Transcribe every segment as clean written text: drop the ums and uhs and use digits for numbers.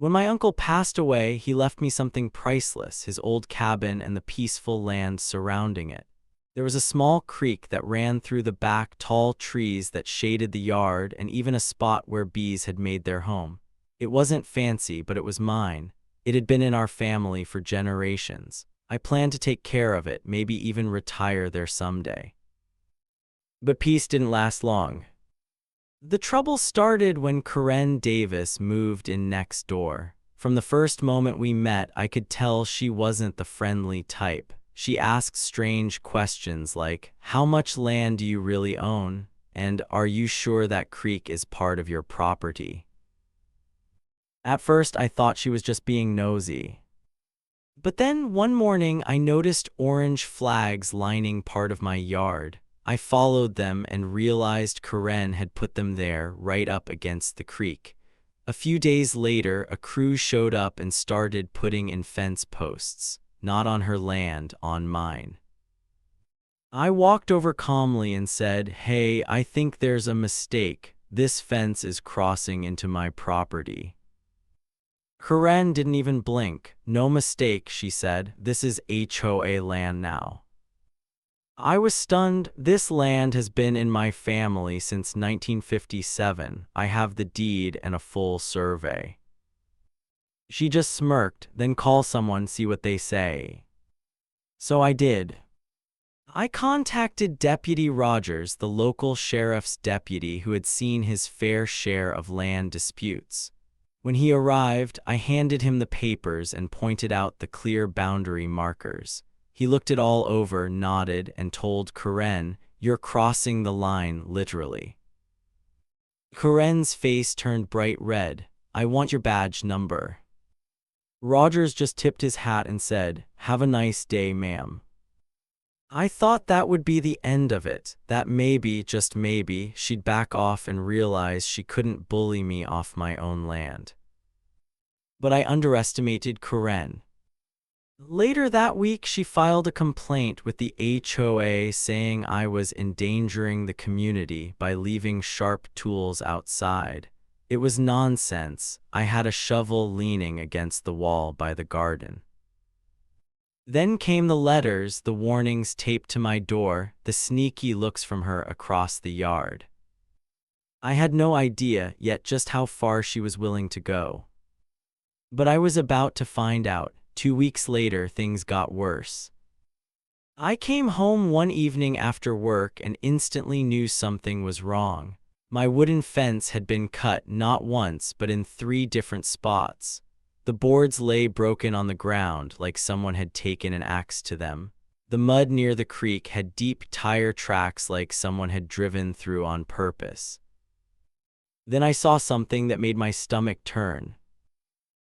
When my uncle passed away, he left me something priceless, his old cabin and the peaceful land surrounding it. There was a small creek that ran through the back, tall trees that shaded the yard, and even a spot where bees had made their home. It wasn't fancy, but it was mine. It had been in our family for generations. I planned to take care of it, maybe even retire there someday. But peace didn't last long. The trouble started when Karen Davis moved in next door. From the first moment we met, I could tell she wasn't the friendly type. She asked strange questions like, "How much land do you really own?" And "Are you sure that creek is part of your property?" At first, I thought she was just being nosy. But then one morning, I noticed orange flags lining part of my yard. I followed them and realized Karen had put them there, right up against the creek. A few days later, a crew showed up and started putting in fence posts. Not on her land, on mine. I walked over calmly and said, "Hey, I think there's a mistake. This fence is crossing into my property." Karen didn't even blink. "No mistake," she said. "This is HOA land now." I was stunned. "This land has been in my family since 1957. I have the deed and a full survey." She just smirked, "Then call someone, see what they say." So I did. I contacted Deputy Rogers, the local sheriff's deputy who had seen his fair share of land disputes. When he arrived, I handed him the papers and pointed out the clear boundary markers. He looked it all over, nodded, and told Karen, "You're crossing the line, literally." Karen's face turned bright red. "I want your badge number." Rogers just tipped his hat and said, "Have a nice day, ma'am." I thought that would be the end of it, that maybe, just maybe, she'd back off and realize she couldn't bully me off my own land. But I underestimated Karen. Later that week, she filed a complaint with the HOA saying I was endangering the community by leaving sharp tools outside. It was nonsense. I had a shovel leaning against the wall by the garden. Then came the letters, the warnings taped to my door, the sneaky looks from her across the yard. I had no idea yet just how far she was willing to go. But I was about to find out. 2 weeks later, things got worse. I came home one evening after work and instantly knew something was wrong. My wooden fence had been cut not once but in 3 different spots. The boards lay broken on the ground like someone had taken an axe to them. The mud near the creek had deep tire tracks like someone had driven through on purpose. Then I saw something that made my stomach turn.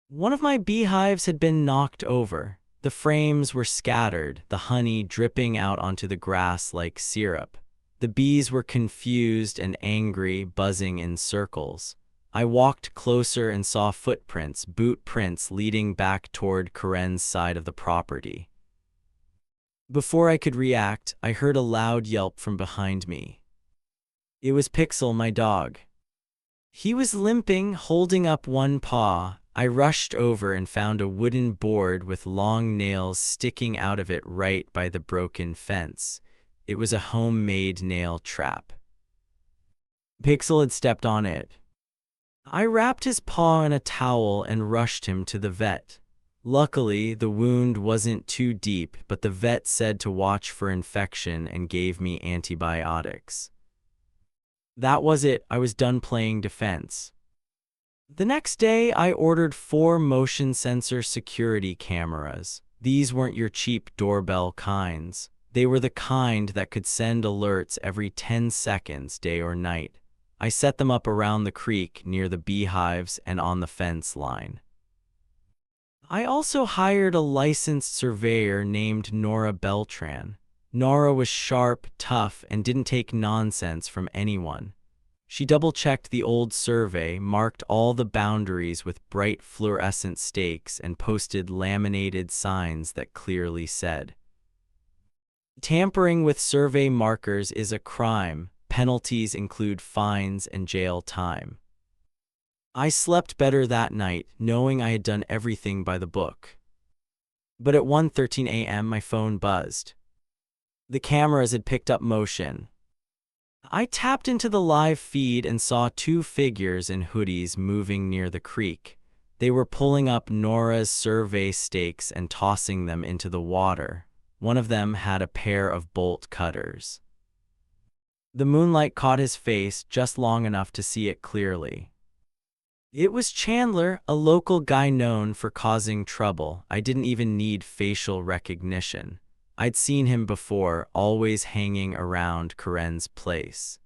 One of my beehives had been knocked over. The frames were scattered, the honey dripping out onto the grass like syrup. The bees were confused and angry, buzzing in circles. I walked closer and saw footprints, boot prints leading back toward Karen's side of the property. Before I could react, I heard a loud yelp from behind me. It was Pixel, my dog. He was limping, holding up one paw. I rushed over and found a wooden board with long nails sticking out of it right by the broken fence. It was a homemade nail trap. Pixel had stepped on it. I wrapped his paw in a towel and rushed him to the vet. Luckily, the wound wasn't too deep, but the vet said to watch for infection and gave me antibiotics. That was it. I was done playing defense. The next day, I ordered 4 motion sensor security cameras. These weren't your cheap doorbell kinds. They were the kind that could send alerts every 10 seconds, day or night. I set them up around the creek, near the beehives, and on the fence line. I also hired a licensed surveyor named Nora Beltran. Nora was sharp, tough, and didn't take nonsense from anyone. She double-checked the old survey, marked all the boundaries with bright fluorescent stakes, and posted laminated signs that clearly said, "Tampering with survey markers is a crime. Penalties include fines and jail time." I slept better that night, knowing I had done everything by the book. But at 1:13 a.m. my phone buzzed. The cameras had picked up motion. I tapped into the live feed and saw two figures in hoodies moving near the creek. They were pulling up Nora's survey stakes and tossing them into the water. One of them had a pair of bolt cutters. The moonlight caught his face just long enough to see it clearly. It was Chandler, a local guy known for causing trouble. I didn't even need facial recognition. I'd seen him before, always hanging around Corinne's place.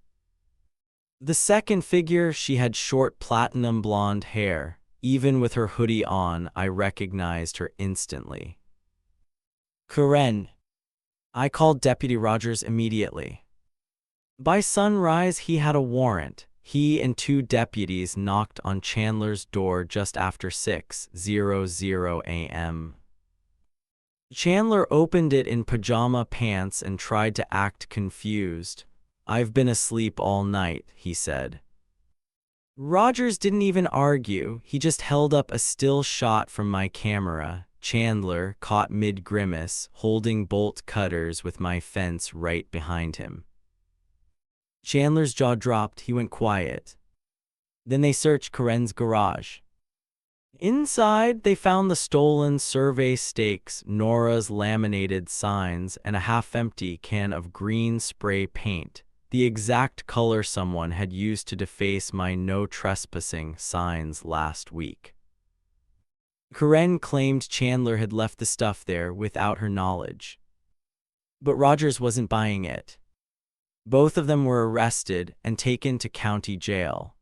The second figure, she had short platinum blonde hair. Even with her hoodie on, I recognized her instantly. Corinne. I called Deputy Rogers immediately. By sunrise, he had a warrant. He and two deputies knocked on Chandler's door just after 6:00 a.m. Chandler opened it in pajama pants and tried to act confused. "I've been asleep all night," he said. Rogers didn't even argue. He just held up a still shot from my camera. Chandler, caught mid-grimace, holding bolt cutters with my fence right behind him. Chandler's jaw dropped. He went quiet. Then they searched Corinne's garage. Inside, they found the stolen survey stakes, Nora's laminated signs, and a half-empty can of green spray paint, the exact color someone had used to deface my no trespassing signs last week. Corinne claimed Chandler had left the stuff there without her knowledge. But Rogers wasn't buying it. Both of them were arrested and taken to county jail.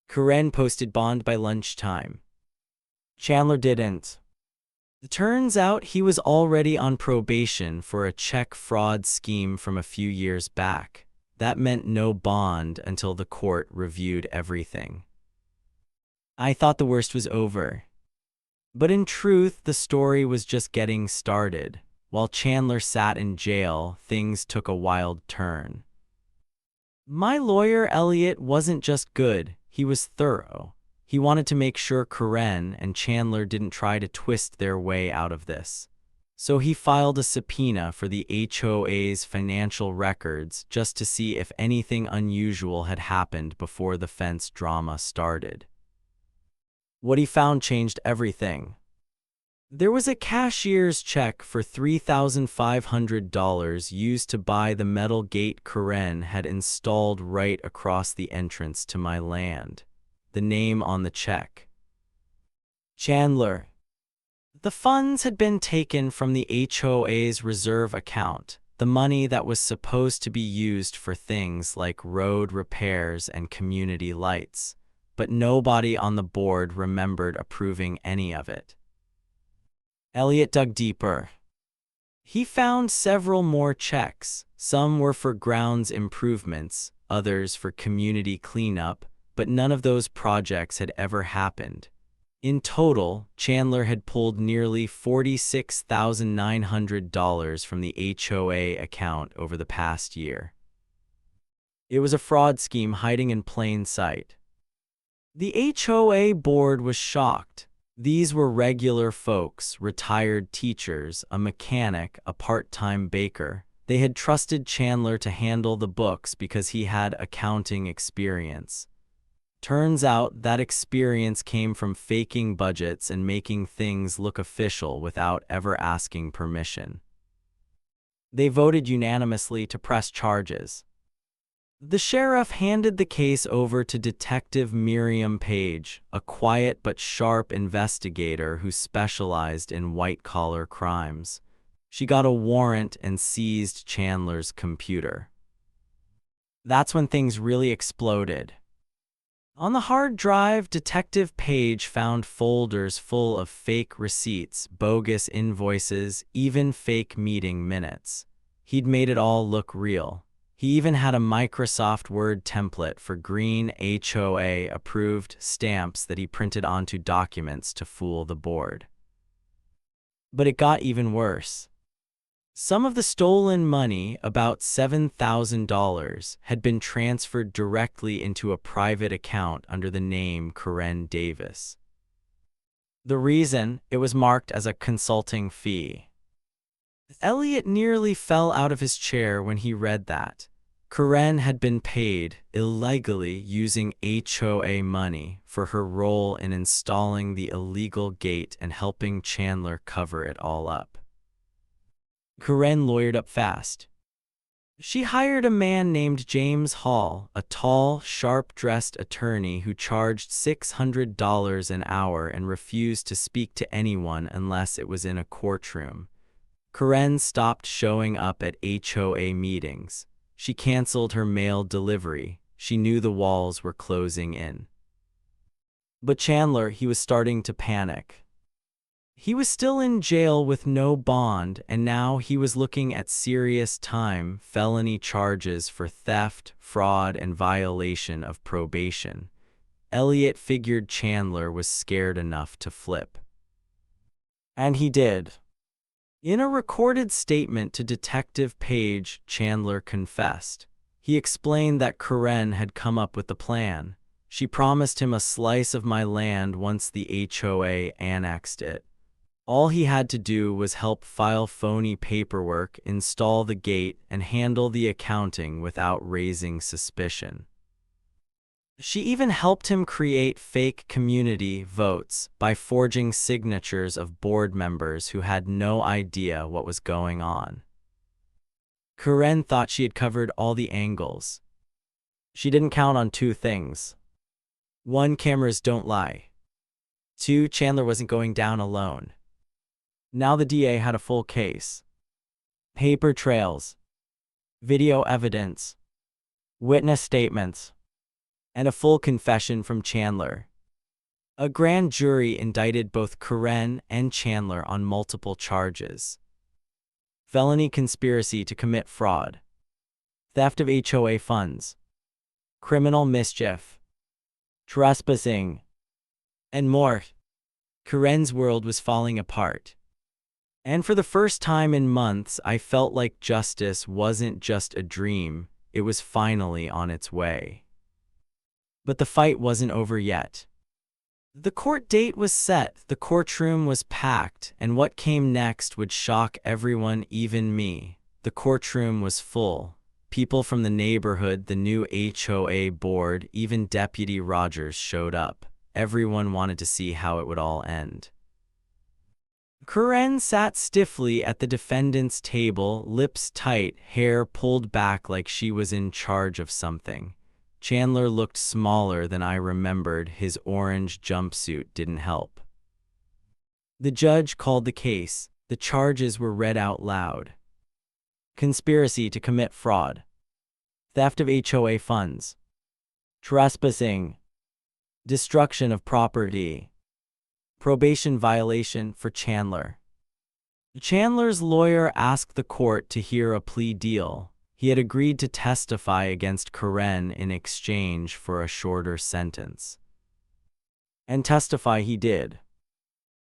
Corinne posted bond by lunchtime. Chandler didn't. It turns out he was already on probation for a check fraud scheme from a few years back. That meant no bond until the court reviewed everything. I thought the worst was over. But in truth, the story was just getting started. While Chandler sat in jail, things took a wild turn. My lawyer, Elliot, wasn't just good, he was thorough. He wanted to make sure Corinne and Chandler didn't try to twist their way out of this. So he filed a subpoena for the HOA's financial records just to see if anything unusual had happened before the fence drama started. What he found changed everything. There was a cashier's check for $3,500 used to buy the metal gate Corinne had installed right across the entrance to my land. The name on the check: Chandler. The funds had been taken from the HOA's reserve account, the money that was supposed to be used for things like road repairs and community lights, but nobody on the board remembered approving any of it. Elliot dug deeper. He found several more checks. Some were for grounds improvements, others for community cleanup, but none of those projects had ever happened. In total, Chandler had pulled nearly $46,900 from the HOA account over the past year. It was a fraud scheme hiding in plain sight. The HOA board was shocked. These were regular folks, retired teachers, a mechanic, a part-time baker. They had trusted Chandler to handle the books because he had accounting experience. Turns out that experience came from faking budgets and making things look official without ever asking permission. They voted unanimously to press charges. The sheriff handed the case over to Detective Miriam Page, a quiet but sharp investigator who specialized in white-collar crimes. She got a warrant and seized Chandler's computer. That's when things really exploded. On the hard drive, Detective Page found folders full of fake receipts, bogus invoices, even fake meeting minutes. He'd made it all look real. He even had a Microsoft Word template for green HOA-approved stamps that he printed onto documents to fool the board. But it got even worse. Some of the stolen money, about $7,000, had been transferred directly into a private account under the name Karen Davis. The reason, it was marked as a consulting fee. Elliot nearly fell out of his chair when he read that. Karen had been paid, illegally using HOA money, for her role in installing the illegal gate and helping Chandler cover it all up. Karen lawyered up fast. She hired a man named James Hall, a tall, sharp-dressed attorney who charged $600 an hour and refused to speak to anyone unless it was in a courtroom. Karen stopped showing up at HOA meetings. She canceled her mail delivery. She knew the walls were closing in. But Chandler, he was starting to panic. He was still in jail with no bond, and now he was looking at serious time, felony charges for theft, fraud, and violation of probation. Elliot figured Chandler was scared enough to flip. And he did. In a recorded statement to Detective Page, Chandler confessed. He explained that Karen had come up with the plan. She promised him a slice of my land once the HOA annexed it. All he had to do was help file phony paperwork, install the gate, and handle the accounting without raising suspicion. She even helped him create fake community votes by forging signatures of board members who had no idea what was going on. Karen thought she had covered all the angles. She didn't count on two things. 1, cameras don't lie. 2, Chandler wasn't going down alone. Now the DA had a full case. Paper trails, video evidence, witness statements, and a full confession from Chandler. A grand jury indicted both Karen and Chandler on multiple charges: felony conspiracy to commit fraud, theft of HOA funds, criminal mischief, trespassing, and more. Karen's world was falling apart. And for the first time in months, I felt like justice wasn't just a dream, it was finally on its way. But the fight wasn't over yet. The court date was set, the courtroom was packed, and what came next would shock everyone, even me. The courtroom was full. People from the neighborhood, the new HOA board, even Deputy Rogers showed up. Everyone wanted to see how it would all end. Karen sat stiffly at the defendant's table, lips tight, hair pulled back like she was in charge of something. Chandler looked smaller than I remembered. His orange jumpsuit didn't help. The judge called the case. The charges were read out loud. Conspiracy to commit fraud, theft of HOA funds, trespassing, destruction of property, probation violation for Chandler. Chandler's lawyer asked the court to hear a plea deal. He had agreed to testify against Karen in exchange for a shorter sentence. And testify he did.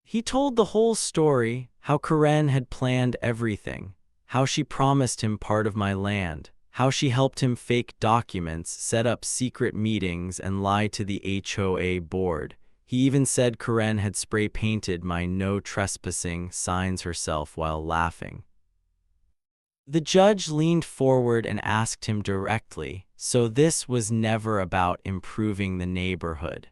He told the whole story, how Karen had planned everything, how she promised him part of my land, how she helped him fake documents, set up secret meetings, and lie to the HOA board. He even said Karen had spray-painted my no trespassing signs herself while laughing. The judge leaned forward and asked him directly, "So this was never about improving the neighborhood?"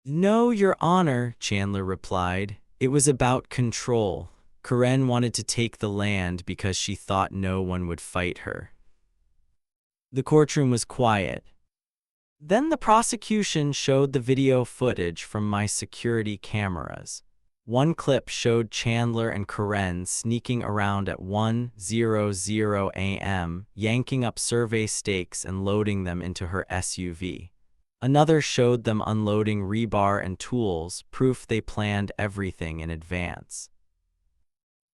"No, Your Honor," Chandler replied. "It was about control. Karen wanted to take the land because she thought no one would fight her." The courtroom was quiet. Then the prosecution showed the video footage from my security cameras. One clip showed Chandler and Karen sneaking around at 1:00 a.m., yanking up survey stakes and loading them into her SUV. Another showed them unloading rebar and tools, proof they planned everything in advance.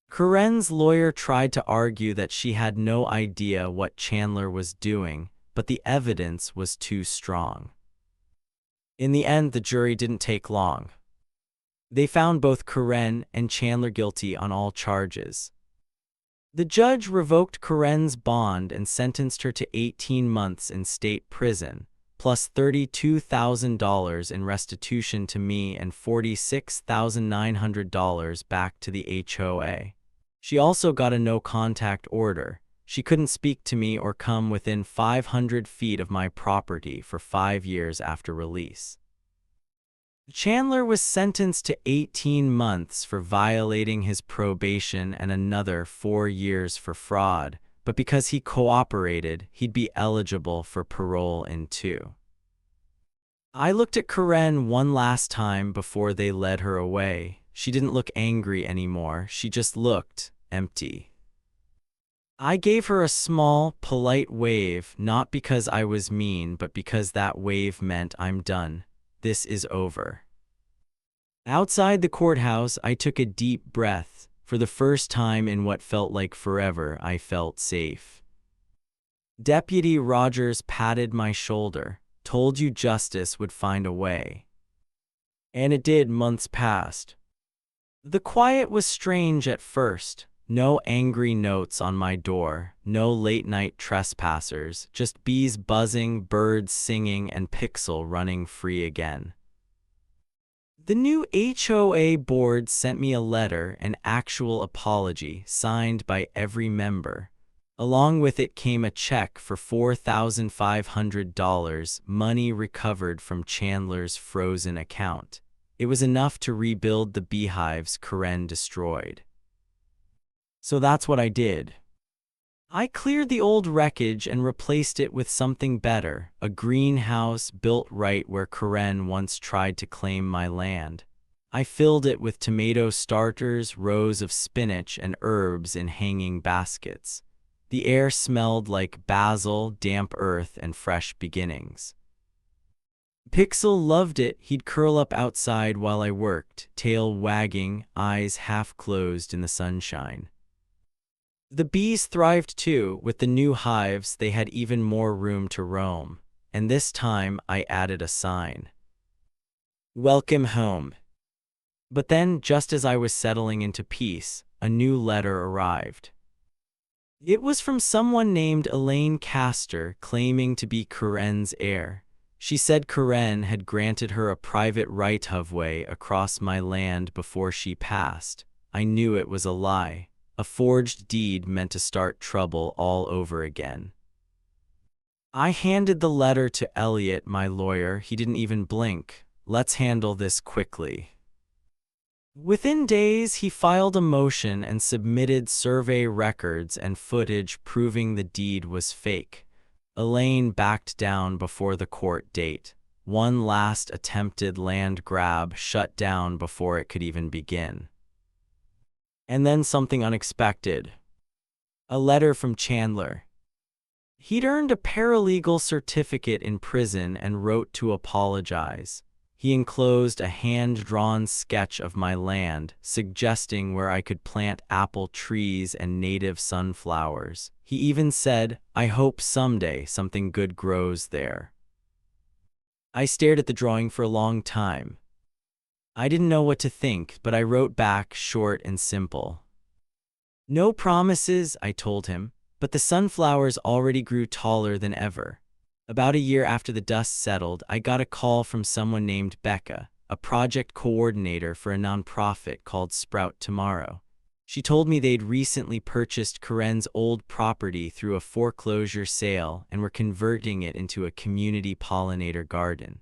Karen's lawyer tried to argue that she had no idea what Chandler was doing, but the evidence was too strong. In the end, the jury didn't take long. They found both Karen and Chandler guilty on all charges. The judge revoked Karen's bond and sentenced her to 18 months in state prison, plus $32,000 in restitution to me and $46,900 back to the HOA. She also got a no-contact order. She couldn't speak to me or come within 500 feet of my property for 5 years after release. Chandler was sentenced to 18 months for violating his probation and another 4 years for fraud, but because he cooperated, he'd be eligible for parole in 2. I looked at Karen one last time before they led her away. She didn't look angry anymore, she just looked empty. I gave her a small, polite wave, not because I was mean, but because that wave meant I'm done. This is over. Outside the courthouse, I took a deep breath. For the first time in what felt like forever, I felt safe. Deputy Rogers patted my shoulder. Told you justice would find a way. And it did. Months passed. The quiet was strange at first. No angry notes on my door, no late-night trespassers, just bees buzzing, birds singing, and Pixel running free again. The new HOA board sent me a letter, an actual apology, signed by every member. Along with it came a check for $4,500, money recovered from Chandler's frozen account. It was enough to rebuild the beehives Karen destroyed. So that's what I did. I cleared the old wreckage and replaced it with something better, a greenhouse built right where Karen once tried to claim my land. I filled it with tomato starters, rows of spinach, and herbs in hanging baskets. The air smelled like basil, damp earth, and fresh beginnings. Pixel loved it. He'd curl up outside while I worked, tail wagging, eyes half closed in the sunshine. The bees thrived too. With the new hives, they had even more room to roam. And this time, I added a sign. Welcome home. But then, just as I was settling into peace, a new letter arrived. It was from someone named Elaine Castor, claiming to be Karen's heir. She said Karen had granted her a private right-of way across my land before she passed. I knew it was a lie. A forged deed meant to start trouble all over again. I handed the letter to Elliot, my lawyer. He didn't even blink. Let's handle this quickly. Within days, he filed a motion and submitted survey records and footage proving the deed was fake. Elaine backed down before the court date. One last attempted land grab shut down before it could even begin. And then something unexpected. A letter from Chandler. He'd earned a paralegal certificate in prison and wrote to apologize. He enclosed a hand-drawn sketch of my land, suggesting where I could plant apple trees and native sunflowers. He even said, "I hope someday something good grows there." I stared at the drawing for a long time. I didn't know what to think, but I wrote back short and simple. No promises, I told him, but the sunflowers already grew taller than ever. About a year after the dust settled, I got a call from someone named Becca, a project coordinator for a nonprofit called Sprout Tomorrow. She told me they'd recently purchased Karen's old property through a foreclosure sale and were converting it into a community pollinator garden.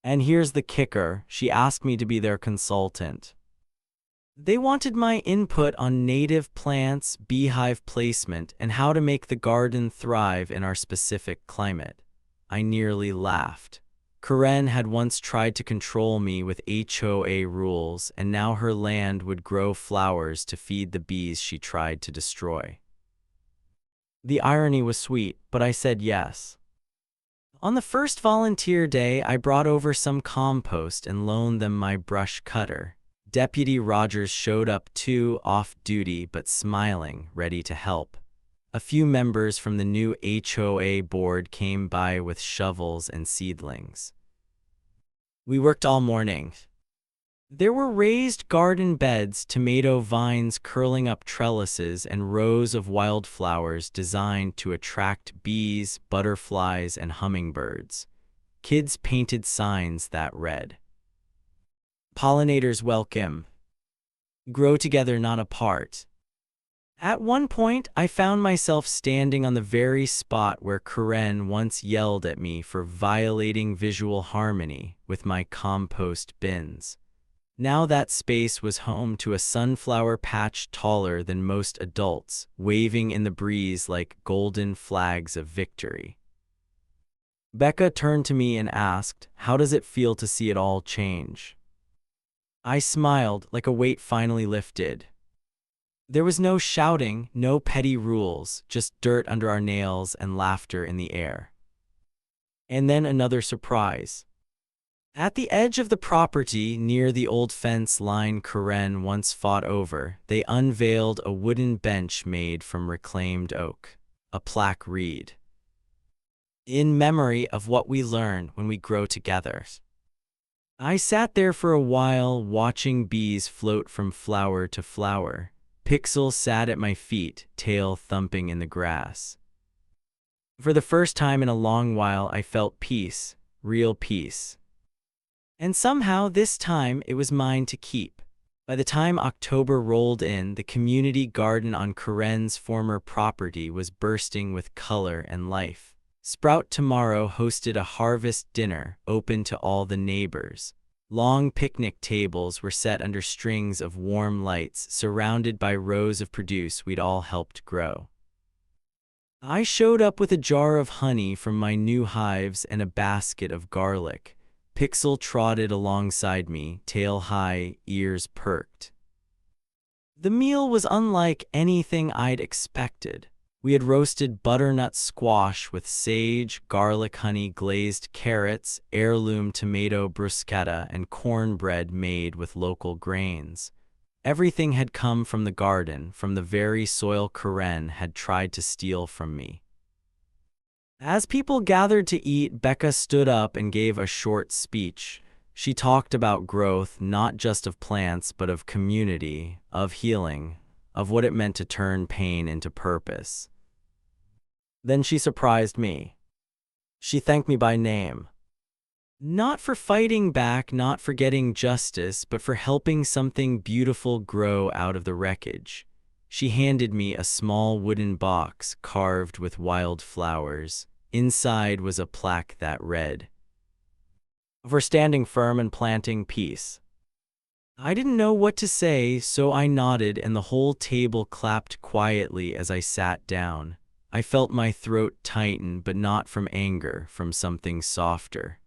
And here's the kicker, she asked me to be their consultant. They wanted my input on native plants, beehive placement, and how to make the garden thrive in our specific climate. I nearly laughed. Karen had once tried to control me with HOA rules, and now her land would grow flowers to feed the bees she tried to destroy. The irony was sweet, but I said yes. On the first volunteer day, I brought over some compost and loaned them my brush cutter. Deputy Rogers showed up too, off-duty but smiling, ready to help. A few members from the new HOA board came by with shovels and seedlings. We worked all morning. There were raised garden beds, tomato vines curling up trellises, and rows of wildflowers designed to attract bees, butterflies, and hummingbirds. Kids painted signs that read, "Pollinators welcome. Grow together, not apart." At one point, I found myself standing on the very spot where Karen once yelled at me for violating visual harmony with my compost bins. Now that space was home to a sunflower patch taller than most adults, waving in the breeze like golden flags of victory. Becca turned to me and asked, "How does it feel to see it all change?" I smiled like a weight finally lifted. There was no shouting, no petty rules, just dirt under our nails and laughter in the air. And then another surprise. At the edge of the property, near the old fence line Karen once fought over, they unveiled a wooden bench made from reclaimed oak. A plaque read, "In memory of what we learn when we grow together." I sat there for a while, watching bees float from flower to flower. Pixel sat at my feet, tail thumping in the grass. For the first time in a long while, I felt peace, real peace. And somehow this time it was mine to keep. By the time October rolled in, the community garden on Karen's former property was bursting with color and life. Sprout Tomorrow hosted a harvest dinner open to all the neighbors. Long picnic tables were set under strings of warm lights, surrounded by rows of produce we'd all helped grow. I showed up with a jar of honey from my new hives and a basket of garlic. Pixel trotted alongside me, tail high, ears perked. The meal was unlike anything I'd expected. We had roasted butternut squash with sage, garlic honey glazed carrots, heirloom tomato bruschetta, and cornbread made with local grains. Everything had come from the garden, from the very soil Karen had tried to steal from me. As people gathered to eat, Becca stood up and gave a short speech. She talked about growth, not just of plants, but of community, of healing, of what it meant to turn pain into purpose. Then she surprised me. She thanked me by name. Not for fighting back, not for getting justice, but for helping something beautiful grow out of the wreckage. She handed me a small wooden box carved with wild flowers. Inside was a plaque that read, "For standing firm and planting peace." I didn't know what to say, so I nodded and the whole table clapped quietly as I sat down. I felt my throat tighten, but not from anger, from something softer.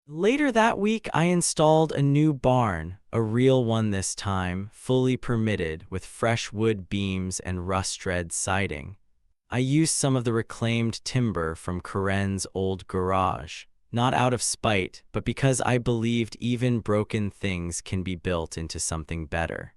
Later that week, I installed a new barn, a real one this time, fully permitted, with fresh wood beams and rust-red siding. I used some of the reclaimed timber from Karen's old garage, not out of spite, but because I believed even broken things can be built into something better.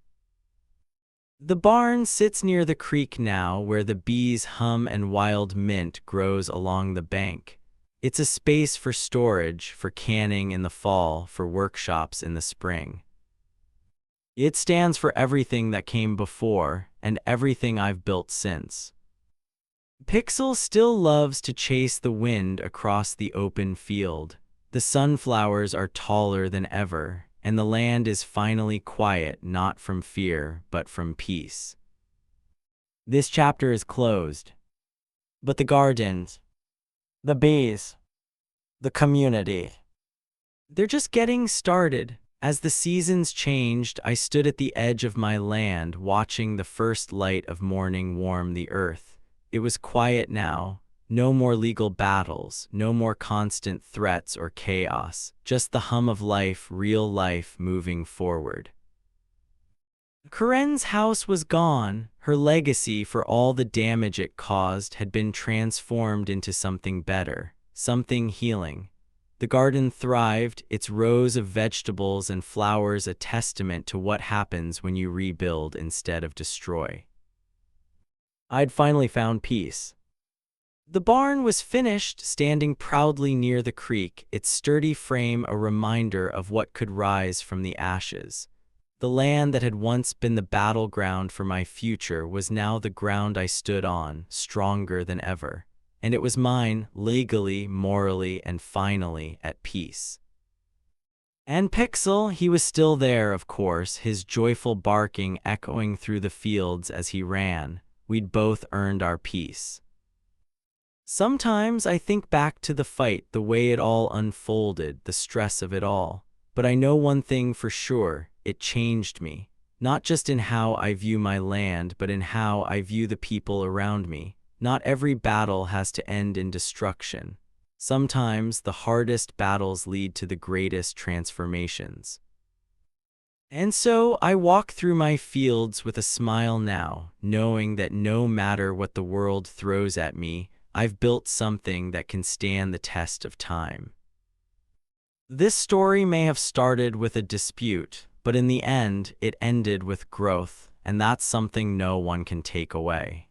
The barn sits near the creek now, where the bees hum and wild mint grows along the bank. It's a space for storage, for canning in the fall, for workshops in the spring. It stands for everything that came before and everything I've built since. Pixel still loves to chase the wind across the open field. The sunflowers are taller than ever, and the land is finally quiet, not from fear, but from peace. This chapter is closed. But the gardens, the bees, the community, they're just getting started. As the seasons changed, I stood at the edge of my land, watching the first light of morning warm the earth. It was quiet now. No more legal battles, no more constant threats or chaos, just the hum of life, real life moving forward. Karen's house was gone. Her legacy, for all the damage it caused, had been transformed into something better, something healing. The garden thrived, its rows of vegetables and flowers a testament to what happens when you rebuild instead of destroy. I'd finally found peace. The barn was finished, standing proudly near the creek, its sturdy frame a reminder of what could rise from the ashes. The land that had once been the battleground for my future was now the ground I stood on, stronger than ever. And it was mine, legally, morally, and finally at peace. And Pixel, he was still there, of course, his joyful barking echoing through the fields as he ran. We'd both earned our peace. Sometimes I think back to the fight, the way it all unfolded, the stress of it all. But I know one thing for sure, it changed me. Not just in how I view my land, but in how I view the people around me. Not every battle has to end in destruction. Sometimes the hardest battles lead to the greatest transformations. And so I walk through my fields with a smile now, knowing that no matter what the world throws at me, I've built something that can stand the test of time. This story may have started with a dispute, but in the end, it ended with growth, and that's something no one can take away.